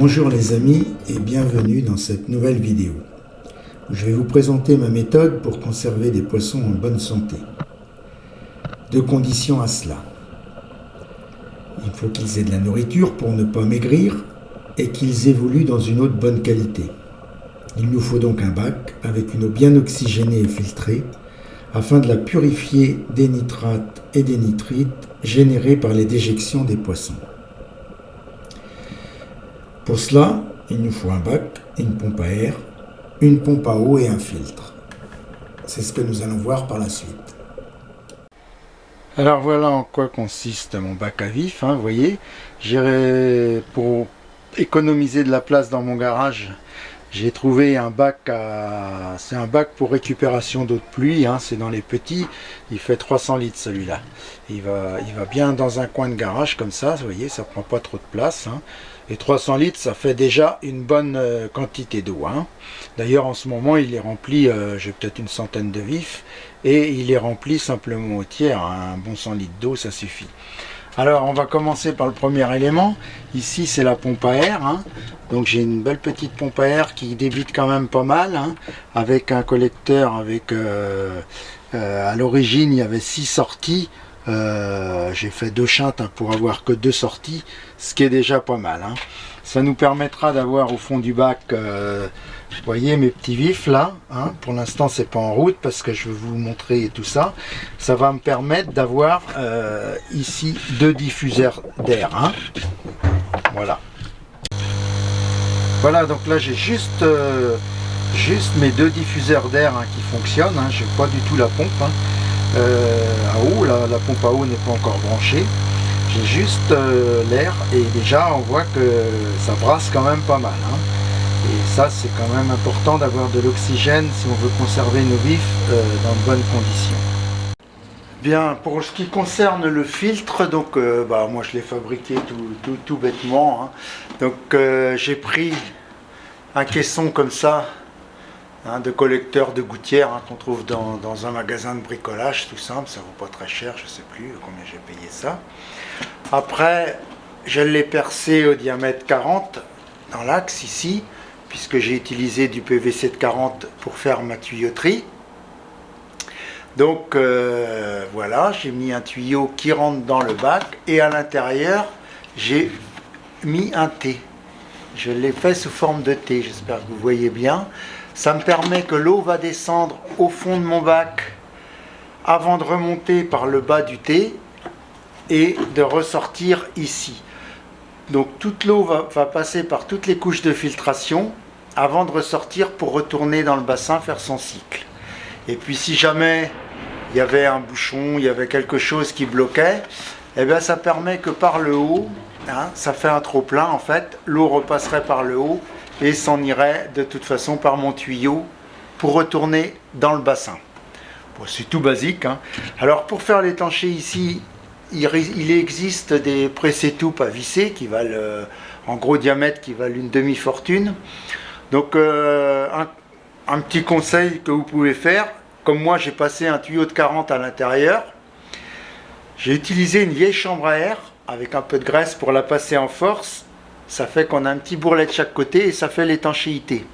Bonjour les amis et bienvenue dans cette nouvelle vidéo où je vais vous présenter ma méthode pour conserver des poissons en bonne santé. Deux conditions à cela. Il faut qu'ils aient de la nourriture pour ne pas maigrir et qu'ils évoluent dans une eau de bonne qualité. Il nous faut donc un bac avec une eau bien oxygénée et filtrée afin de la purifier des nitrates et des nitrites générés par les déjections des poissons. Pour cela, il nous faut un bac, une pompe à air, une pompe à eau et un filtre. C'est ce que nous allons voir par la suite. Alors voilà en quoi consiste mon bac à vif, vous voyez. Pour économiser de la place dans mon garage, j'ai trouvé un bac c'est un bac pour récupération d'eau de pluie, c'est dans les petits, il fait 300 litres celui-là. Il va bien dans un coin de garage comme ça, vous voyez, ça prend pas trop de place. Et 300 litres, ça fait déjà une bonne quantité d'eau. D'ailleurs, en ce moment, il est rempli, j'ai peut-être une centaine de vifs, et il est rempli simplement au tiers. Un bon 100 litres d'eau, ça suffit. Alors, on va commencer par le premier élément. Ici, c'est la pompe à air. Donc, j'ai une belle petite pompe à air qui débite quand même pas mal, avec un collecteur, à l'origine, il y avait 6 sorties. J'ai fait 2 chintes pour avoir que 2 sorties, ce qui est déjà pas mal. Ça nous permettra d'avoir au fond du bac, vous voyez mes petits vifs là, pour l'instant c'est pas en route parce que je vais vous montrer tout ça. Ça va me permettre d'avoir ici 2 diffuseurs d'air. Voilà, donc là j'ai juste mes 2 diffuseurs d'air qui fonctionnent. Je n'ai pas du tout la pompe à eau, la pompe à eau n'est pas encore branchée. J'ai juste l'air et déjà on voit que ça brasse quand même pas mal. Et ça c'est quand même important d'avoir de l'oxygène si on veut conserver nos vifs dans de bonnes conditions. Bien, pour ce qui concerne le filtre, donc moi je l'ai fabriqué tout bêtement. Donc j'ai pris un caisson comme ça, de collecteur de gouttières qu'on trouve dans un magasin de bricolage, tout simple, ça vaut pas très cher, je sais plus combien j'ai payé ça. Après, je l'ai percé au diamètre 40 dans l'axe ici, puisque j'ai utilisé du PVC de 40 pour faire ma tuyauterie. Donc voilà, j'ai mis un tuyau qui rentre dans le bac et à l'intérieur, j'ai mis un T. Je l'ai fait sous forme de T, j'espère que vous voyez bien. Ça me permet que l'eau va descendre au fond de mon bac avant de remonter par le bas du T et de ressortir ici. Donc toute l'eau va passer par toutes les couches de filtration avant de ressortir pour retourner dans le bassin faire son cycle. Et puis si jamais il y avait un bouchon, il y avait quelque chose qui bloquait, ça permet que par le haut, ça fait un trop plein en fait, l'eau repasserait par le haut et s'en irait de toute façon par mon tuyau pour retourner dans le bassin. Bon, c'est tout basique. Alors pour faire l'étancher ici, il existe des pressé-toupes à visser qui valent en gros diamètre qui valent une demi-fortune. Donc un petit conseil que vous pouvez faire, comme moi j'ai passé un tuyau de 40 à l'intérieur, j'ai utilisé une vieille chambre à air avec un peu de graisse pour la passer en force. Ça fait qu'on a un petit bourrelet de chaque côté et ça fait l'étanchéité.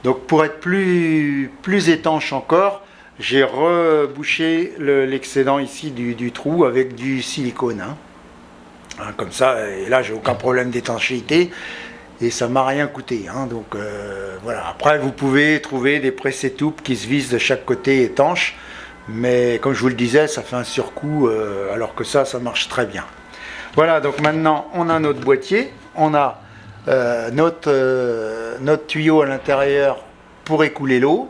Donc pour être plus étanche encore, j'ai rebouché l'excédent ici du trou avec du silicone. Comme ça, et là j'ai aucun problème d'étanchéité et ça m'a rien coûté. Donc voilà. Après vous pouvez trouver des pressé-toupes qui se vissent de chaque côté étanches, mais comme je vous le disais, ça fait un surcoût alors que ça marche très bien. Voilà, donc maintenant on a notre boîtier, on a notre tuyau à l'intérieur pour écouler l'eau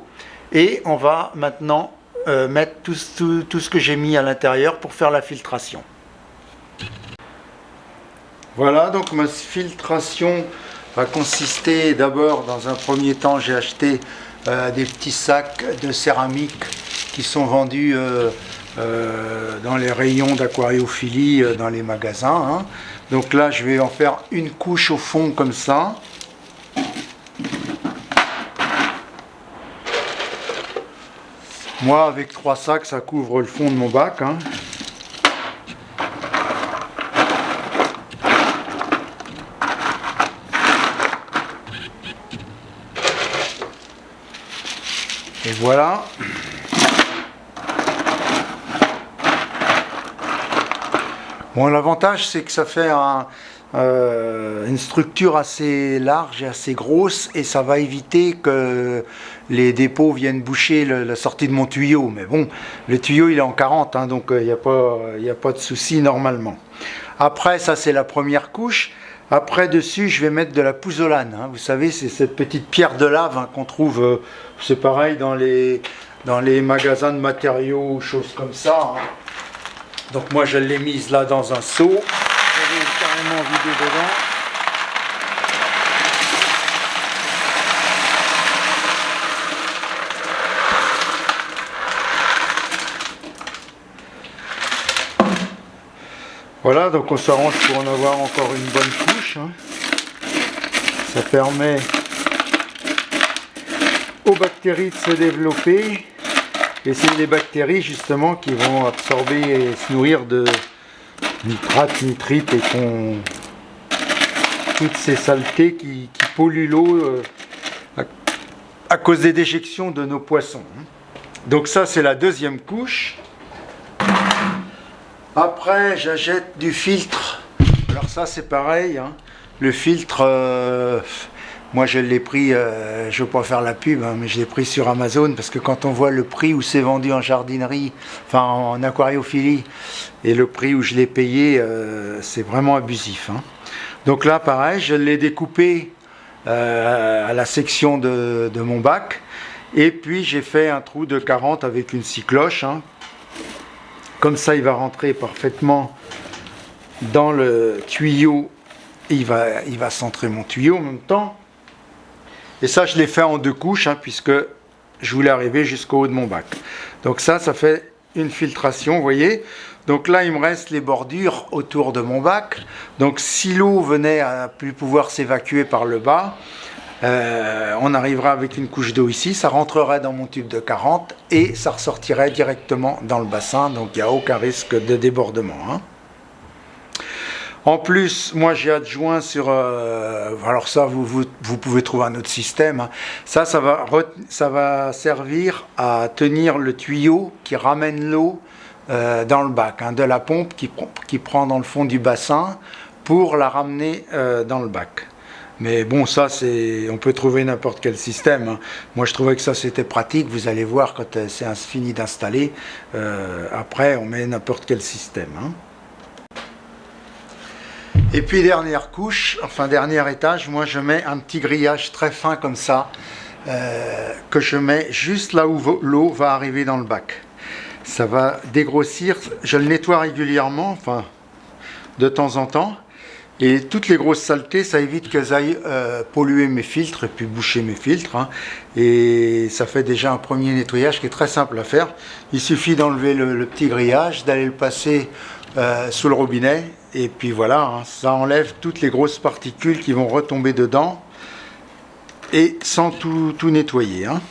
et on va maintenant mettre tout ce que j'ai mis à l'intérieur pour faire la filtration. Voilà, donc ma filtration va consister d'abord, dans un premier temps, j'ai acheté des petits sacs de céramique qui sont vendus dans les rayons d'aquariophilie dans les magasins. Donc là je vais en faire une couche au fond comme ça. Moi avec 3 sacs ça couvre le fond de mon bac. voilà. Bon, l'avantage c'est que ça fait une structure assez large et assez grosse, et ça va éviter que les dépôts viennent boucher la sortie de mon tuyau. Mais bon, le tuyau il est en 40, hein, donc il n'y a pas de souci normalement. Après, ça c'est la première couche. Après, dessus, je vais mettre de la pouzzolane. Hein. Vous savez, c'est cette petite pierre de lave, hein, qu'on trouve, c'est pareil, dans les magasins de matériaux ou choses comme ça. Hein. Donc moi, je l'ai mise là dans un seau. Je vais carrément vider dedans. Voilà, donc on s'arrange pour en avoir encore une bonne couche. Hein. Ça permet aux bactéries de se développer. Et c'est les bactéries justement qui vont absorber et se nourrir de nitrates, nitrites et toutes ces saletés qui polluent l'eau à cause des déjections de nos poissons. Donc ça c'est la deuxième couche. Après, j'achète du filtre. Alors ça, c'est pareil. Hein. Le filtre, moi je l'ai pris, je ne veux pas faire la pub, hein, mais je l'ai pris sur Amazon, parce que quand on voit le prix où c'est vendu en jardinerie, enfin en aquariophilie, et le prix où je l'ai payé, c'est vraiment abusif. Hein. Donc là, pareil, je l'ai découpé à la section de mon bac, et puis j'ai fait un trou de 40 avec une scie cloche. Hein. Comme ça, il va rentrer parfaitement dans le tuyau. Il va centrer mon tuyau en même temps. Et ça, je l'ai fait en deux couches, hein, puisque je voulais arriver jusqu'au haut de mon bac. Donc ça fait une filtration, vous voyez. Donc là, il me reste les bordures autour de mon bac. Donc si l'eau venait à plus pouvoir s'évacuer par le bas, on arrivera avec une couche d'eau ici, ça rentrerait dans mon tube de 40 et ça ressortirait directement dans le bassin, donc il n'y a aucun risque de débordement. Hein. En plus, moi j'ai adjoint sur... alors ça, vous pouvez trouver un autre système. Hein. Ça va servir à tenir le tuyau qui ramène l'eau dans le bac, hein, de la pompe qui prend dans le fond du bassin pour la ramener dans le bac. Mais bon, ça, on peut trouver n'importe quel système. Hein. Moi, je trouvais que ça, c'était pratique. Vous allez voir quand c'est fini d'installer. Après, on met n'importe quel système. Hein. Et puis, dernière couche, enfin, dernier étage, moi, je mets un petit grillage très fin comme ça, que je mets juste là où l'eau va arriver dans le bac. Ça va dégrossir. Je le nettoie régulièrement, enfin, de temps en temps. Et toutes les grosses saletés, ça évite qu'elles aillent polluer mes filtres et puis boucher mes filtres. Hein. Et ça fait déjà un premier nettoyage qui est très simple à faire. Il suffit d'enlever le petit grillage, d'aller le passer sous le robinet. Et puis voilà, hein, ça enlève toutes les grosses particules qui vont retomber dedans. Et sans tout nettoyer. Hein.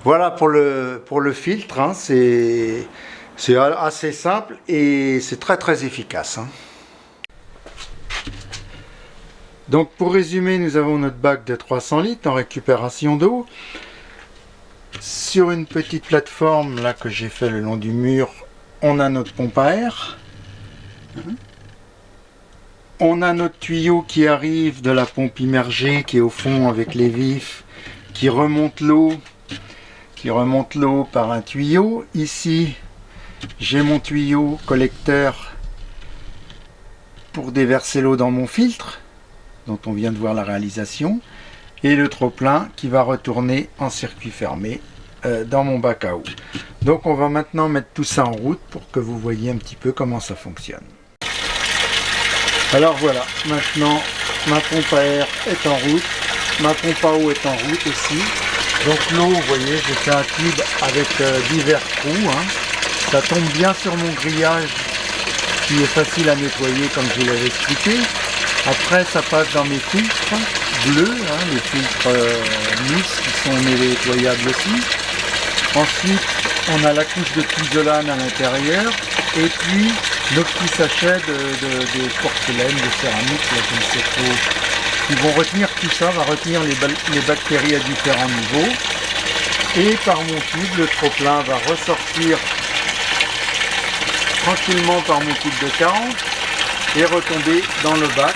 Voilà pour le filtre. Hein, c'est assez simple et c'est très très efficace. Hein. Donc pour résumer, nous avons notre bac de 300 litres en récupération d'eau. Sur une petite plateforme là que j'ai fait le long du mur, on a notre pompe à air. On a notre tuyau qui arrive de la pompe immergée qui est au fond avec les vifs, qui remonte l'eau par un tuyau. Ici, j'ai mon tuyau collecteur pour déverser l'eau dans mon filtre, dont on vient de voir la réalisation, et le trop-plein qui va retourner en circuit fermé dans mon bac à eau. Donc on va maintenant mettre tout ça en route pour que vous voyez un petit peu comment ça fonctionne. Alors voilà, maintenant ma pompe à air est en route, ma pompe à eau est en route aussi. Donc l'eau, vous voyez, j'ai fait un tube avec divers trous. Hein. Ça tombe bien sur mon grillage qui est facile à nettoyer comme je vous l'avais expliqué. Après, ça passe dans mes filtres bleus, hein, les filtres NUS qui sont nettoyables aussi. Ensuite, on a la couche de pouzzolane à l'intérieur et puis nos petits sachets de porcelaine, de céramique, là, comme c'est trop, qui vont retenir tout ça, va retenir les bactéries à différents niveaux. Et par mon tube, le trop-plein va ressortir tranquillement par mon tube de 40 et retomber dans le bac,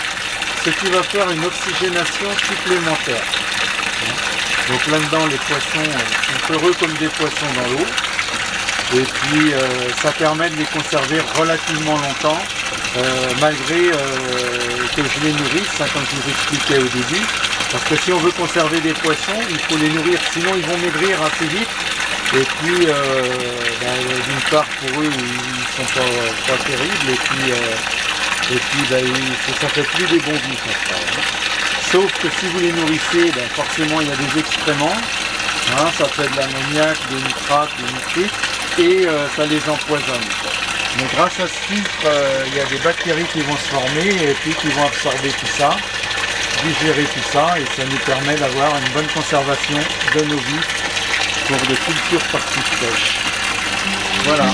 ce qui va faire une oxygénation supplémentaire. Donc là-dedans, les poissons sont heureux comme des poissons dans l'eau. Et puis ça permet de les conserver relativement longtemps, malgré que je les nourrisse, comme je vous expliquais au début. Parce que si on veut conserver des poissons, il faut les nourrir, sinon ils vont maigrir assez vite. Et puis, d'une part, pour eux, ils sont pas terribles. Et puis ça fait plus des bons vifs, hein. Sauf que si vous les nourrissez, forcément, il y a des excréments. Hein, ça fait de l'ammoniac, des nitrates, des nitrites, et ça les empoisonne. Mais grâce à ce filtre, il y a des bactéries qui vont se former et puis qui vont absorber tout ça, digérer tout ça, et ça nous permet d'avoir une bonne conservation de nos vies pour des cultures parties sèches. Voilà.